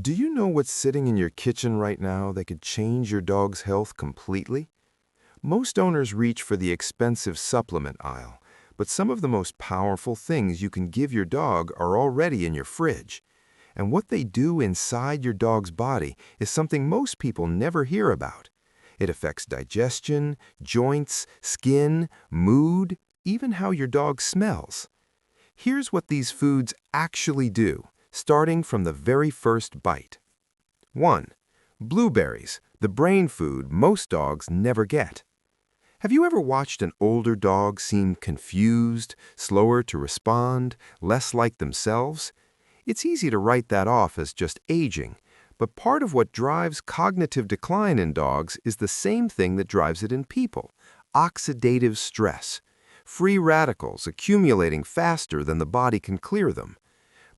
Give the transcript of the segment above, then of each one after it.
Do you know what's sitting in your kitchen right now that could change your dog's health completely? Most owners reach for the expensive supplement aisle, but some of the most powerful things you can give your dog are already in your fridge. And what they do inside your dog's body is something most people never hear about. It affects digestion, joints, skin, mood, even how your dog smells. Here's what these foods actually do, starting from the very first bite. 1. Blueberries, the brain food most dogs never get. Have you ever watched an older dog seem confused, slower to respond, less like themselves? It's easy to write that off as just aging, but part of what drives cognitive decline in dogs is the same thing that drives it in people: oxidative stress. Free radicals accumulating faster than the body can clear them.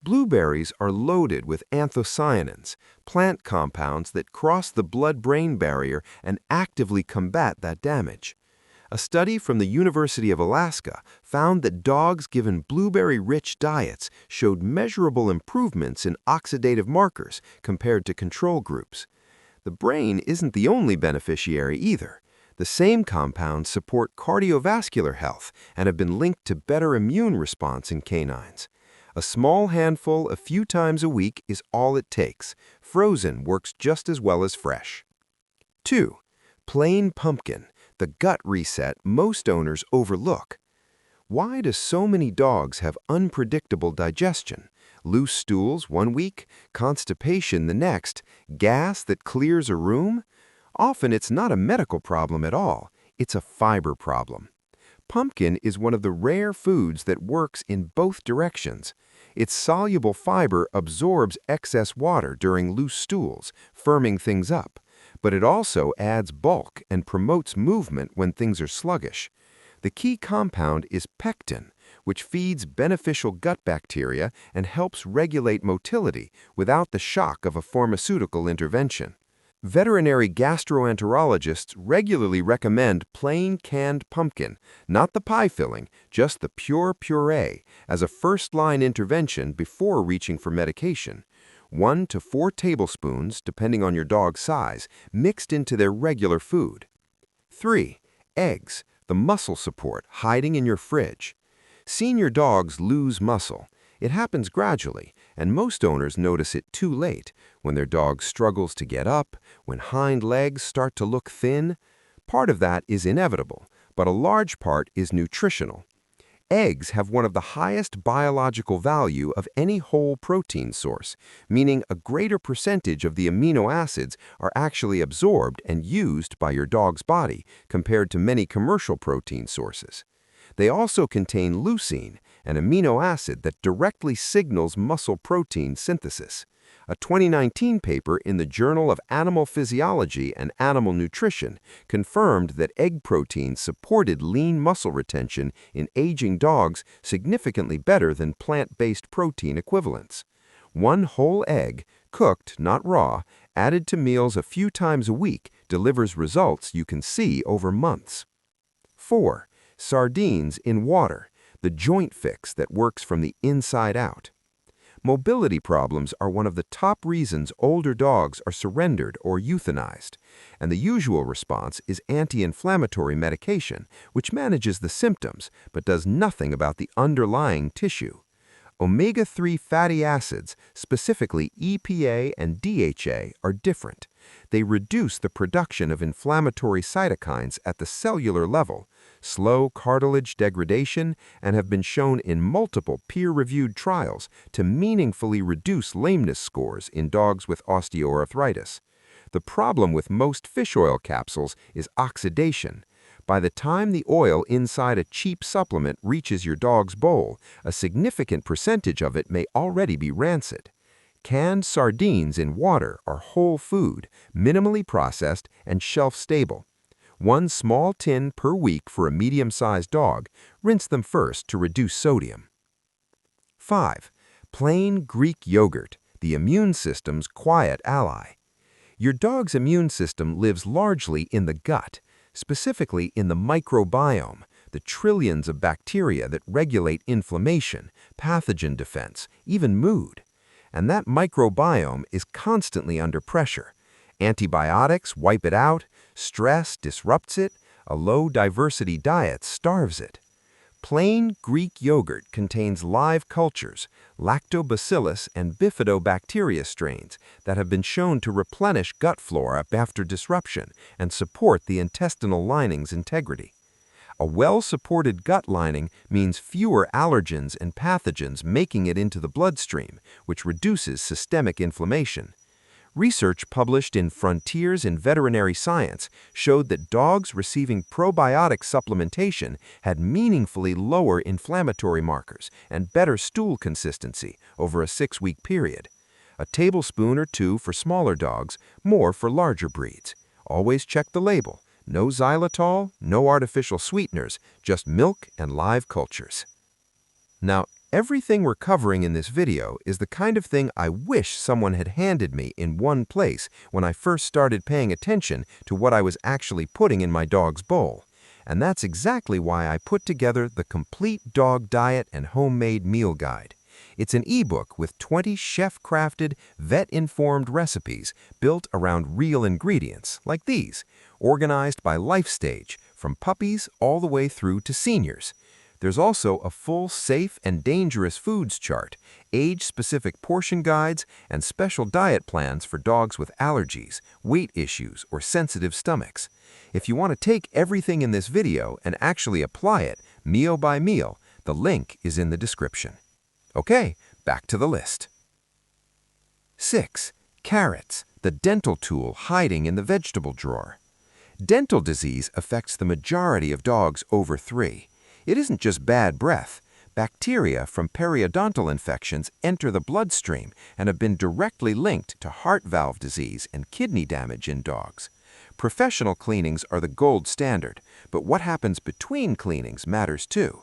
Blueberries are loaded with anthocyanins, plant compounds that cross the blood-brain barrier and actively combat that damage. A study from the University of Alaska found that dogs given blueberry-rich diets showed measurable improvements in oxidative markers compared to control groups. The brain isn't the only beneficiary either. The same compounds support cardiovascular health and have been linked to better immune response in canines. A small handful a few times a week is all it takes. Frozen works just as well as fresh. 2. Plain pumpkin, the gut reset most owners overlook. Why do so many dogs have unpredictable digestion? Loose stools one week, constipation the next, gas that clears a room? Often it's not a medical problem at all, it's a fiber problem. Pumpkin is one of the rare foods that works in both directions. Its soluble fiber absorbs excess water during loose stools, firming things up, but it also adds bulk and promotes movement when things are sluggish. The key compound is pectin, which feeds beneficial gut bacteria and helps regulate motility without the shock of a pharmaceutical intervention. Veterinary gastroenterologists regularly recommend plain canned pumpkin, not the pie filling, just the pure puree, as a first-line intervention before reaching for medication. 1 to 4 tablespoons, depending on your dog's size, mixed into their regular food. 3. Eggs, the muscle support hiding in your fridge. Senior dogs lose muscle. It happens gradually, and most owners notice it too late, when their dog struggles to get up, when hind legs start to look thin. Part of that is inevitable, but a large part is nutritional. Eggs have one of the highest biological value of any whole protein source, meaning a greater percentage of the amino acids are actually absorbed and used by your dog's body compared to many commercial protein sources. They also contain leucine, an amino acid that directly signals muscle protein synthesis. A 2019 paper in the Journal of Animal Physiology and Animal Nutrition confirmed that egg protein supported lean muscle retention in aging dogs significantly better than plant-based protein equivalents. One whole egg, cooked, not raw, added to meals a few times a week delivers results you can see over months. 4. Sardines in water, the joint fix that works from the inside out. Mobility problems are one of the top reasons older dogs are surrendered or euthanized, and the usual response is anti-inflammatory medication, which manages the symptoms but does nothing about the underlying tissue. Omega-3 fatty acids, specifically EPA and DHA, are different. They reduce the production of inflammatory cytokines at the cellular level, slow cartilage degradation, and have been shown in multiple peer-reviewed trials to meaningfully reduce lameness scores in dogs with osteoarthritis. The problem with most fish oil capsules is oxidation. By the time the oil inside a cheap supplement reaches your dog's bowl, a significant percentage of it may already be rancid. Canned sardines in water are whole food, minimally processed, and shelf-stable. 1 small tin per week for a medium-sized dog. Rinse them first to reduce sodium. 5. Plain Greek yogurt, the immune system's quiet ally. Your dog's immune system lives largely in the gut, specifically in the microbiome, the trillions of bacteria that regulate inflammation, pathogen defense, even mood. and that microbiome is constantly under pressure. Antibiotics wipe it out, stress disrupts it, a low-diversity diet starves it. Plain Greek yogurt contains live cultures, lactobacillus and bifidobacteria strains that have been shown to replenish gut flora after disruption and support the intestinal lining's integrity. A well-supported gut lining means fewer allergens and pathogens making it into the bloodstream, which reduces systemic inflammation. Research published in Frontiers in Veterinary Science showed that dogs receiving probiotic supplementation had meaningfully lower inflammatory markers and better stool consistency over a 6-week period. A tablespoon or 2 for smaller dogs, more for larger breeds. Always check the label. No xylitol, no artificial sweeteners, just milk and live cultures. Now, everything we're covering in this video is the kind of thing I wish someone had handed me in one place when I first started paying attention to what I was actually putting in my dog's bowl. And that's exactly why I put together the Complete Dog Diet and Homemade Meal Guide. It's an ebook with 20 chef-crafted, vet-informed recipes built around real ingredients, like these, organized by life stage, from puppies all the way through to seniors. There's also a full safe and dangerous foods chart, age-specific portion guides, and special diet plans for dogs with allergies, weight issues, or sensitive stomachs. If you want to take everything in this video and actually apply it, meal by meal, the link is in the description. Okay, back to the list. 6. Carrots, the dental tool hiding in the vegetable drawer. Dental disease affects the majority of dogs over 3. It isn't just bad breath. Bacteria from periodontal infections enter the bloodstream and have been directly linked to heart valve disease and kidney damage in dogs. Professional cleanings are the gold standard, but what happens between cleanings matters too.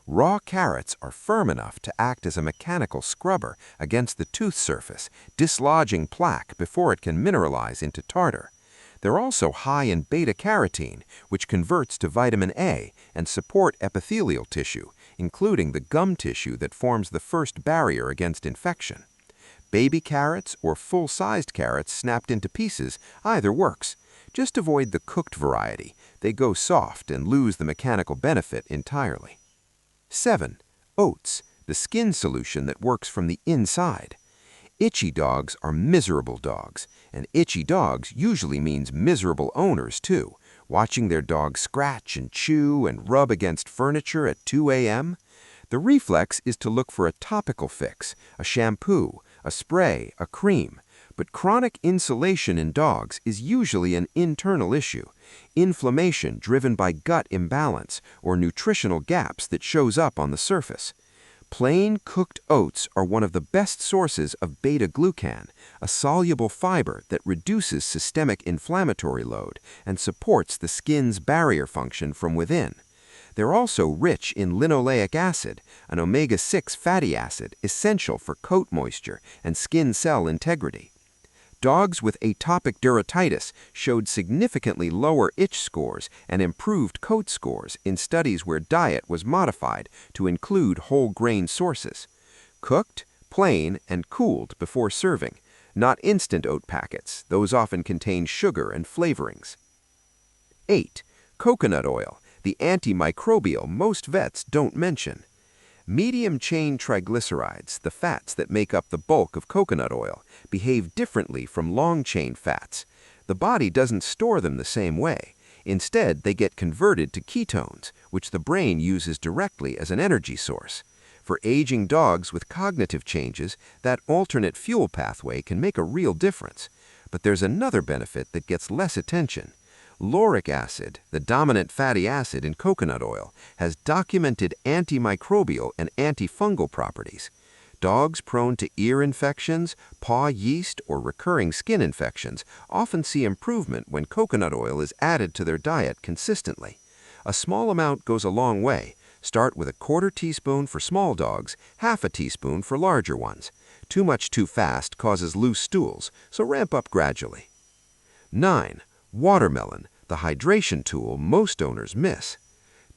Raw carrots are firm enough to act as a mechanical scrubber against the tooth surface, dislodging plaque before it can mineralize into tartar. They're also high in beta-carotene, which converts to vitamin A and support epithelial tissue, including the gum tissue that forms the first barrier against infection. Baby carrots or full-sized carrots snapped into pieces, either works. Just avoid the cooked variety. They go soft and lose the mechanical benefit entirely. 7. Oats, the skin solution that works from the inside. Itchy dogs are miserable dogs, and itchy dogs usually means miserable owners too, watching their dog scratch and chew and rub against furniture at 2 a.m. The reflex is to look for a topical fix, a shampoo, a spray, a cream. But chronic insulation in dogs is usually an internal issue, inflammation driven by gut imbalance or nutritional gaps that shows up on the surface. Plain cooked oats are one of the best sources of beta-glucan, a soluble fiber that reduces systemic inflammatory load and supports the skin's barrier function from within. They're also rich in linoleic acid, an omega-6 fatty acid essential for coat moisture and skin cell integrity. Dogs with atopic dermatitis showed significantly lower itch scores and improved coat scores in studies where diet was modified to include whole grain sources. Cooked, plain, and cooled before serving, not instant oat packets. Those often contain sugar and flavorings. 8. Coconut oil, the antimicrobial most vets don't mention. Medium-chain triglycerides, the fats that make up the bulk of coconut oil, behave differently from long-chain fats. The body doesn't store them the same way. Instead, they get converted to ketones, which the brain uses directly as an energy source. For aging dogs with cognitive changes, that alternate fuel pathway can make a real difference. But there's another benefit that gets less attention. Lauric acid, the dominant fatty acid in coconut oil, has documented antimicrobial and antifungal properties. Dogs prone to ear infections, paw yeast, or recurring skin infections often see improvement when coconut oil is added to their diet consistently. A small amount goes a long way. Start with a 1/4 teaspoon for small dogs, 1/2 teaspoon for larger ones. Too much too fast causes loose stools, so ramp up gradually. 9. Watermelon, the hydration tool most owners miss.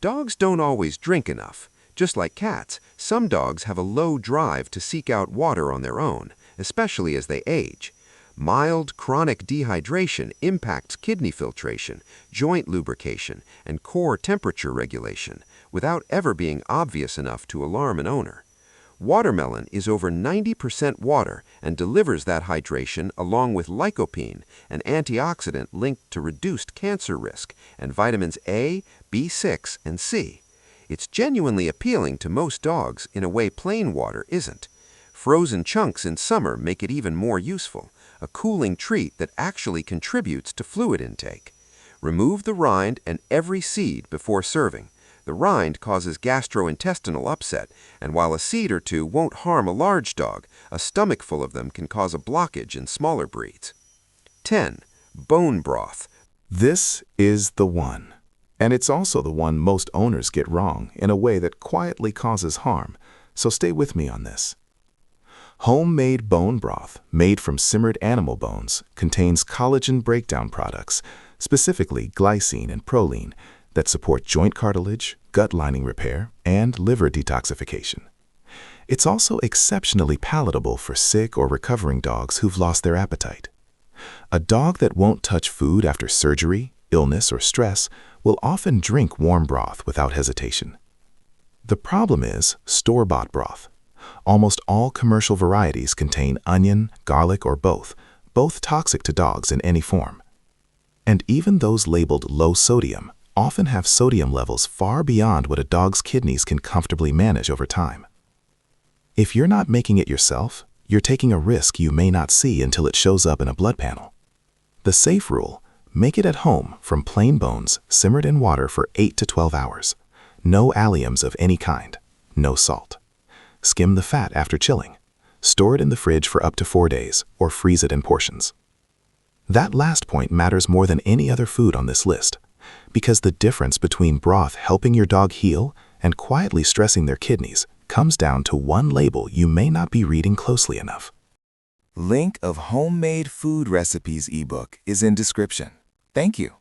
Dogs don't always drink enough. Just like cats, some dogs have a low drive to seek out water on their own, especially as they age. Mild chronic dehydration impacts kidney filtration, joint lubrication, and core temperature regulation without ever being obvious enough to alarm an owner. Watermelon is over 90% water and delivers that hydration along with lycopene, an antioxidant linked to reduced cancer risk, and vitamins A, B6, and C. It's genuinely appealing to most dogs in a way plain water isn't. Frozen chunks in summer make it even more useful, a cooling treat that actually contributes to fluid intake. Remove the rind and every seed before serving. The rind causes gastrointestinal upset, and while a seed or two won't harm a large dog, a stomachful of them can cause a blockage in smaller breeds. 10. Bone broth. This is the one. And it's also the one most owners get wrong in a way that quietly causes harm, so stay with me on this. Homemade bone broth, made from simmered animal bones, contains collagen breakdown products, specifically glycine and proline, that support joint cartilage, gut lining repair, and liver detoxification. It's also exceptionally palatable for sick or recovering dogs who've lost their appetite. A dog that won't touch food after surgery, illness, or stress will often drink warm broth without hesitation. The problem is store-bought broth. Almost all commercial varieties contain onion, garlic, or both toxic to dogs in any form. And even those labeled low sodium often have sodium levels far beyond what a dog's kidneys can comfortably manage over time. If you're not making it yourself, you're taking a risk you may not see until it shows up in a blood panel. The safe rule: make it at home from plain bones simmered in water for 8 to 12 hours. No alliums of any kind. No salt. Skim the fat after chilling. Store it in the fridge for up to 4 days or freeze it in portions. That last point matters more than any other food on this list, because the difference between broth helping your dog heal and quietly stressing their kidneys comes down to one label you may not be reading closely enough. Link of Homemade Food Recipes ebook is in description. Thank you.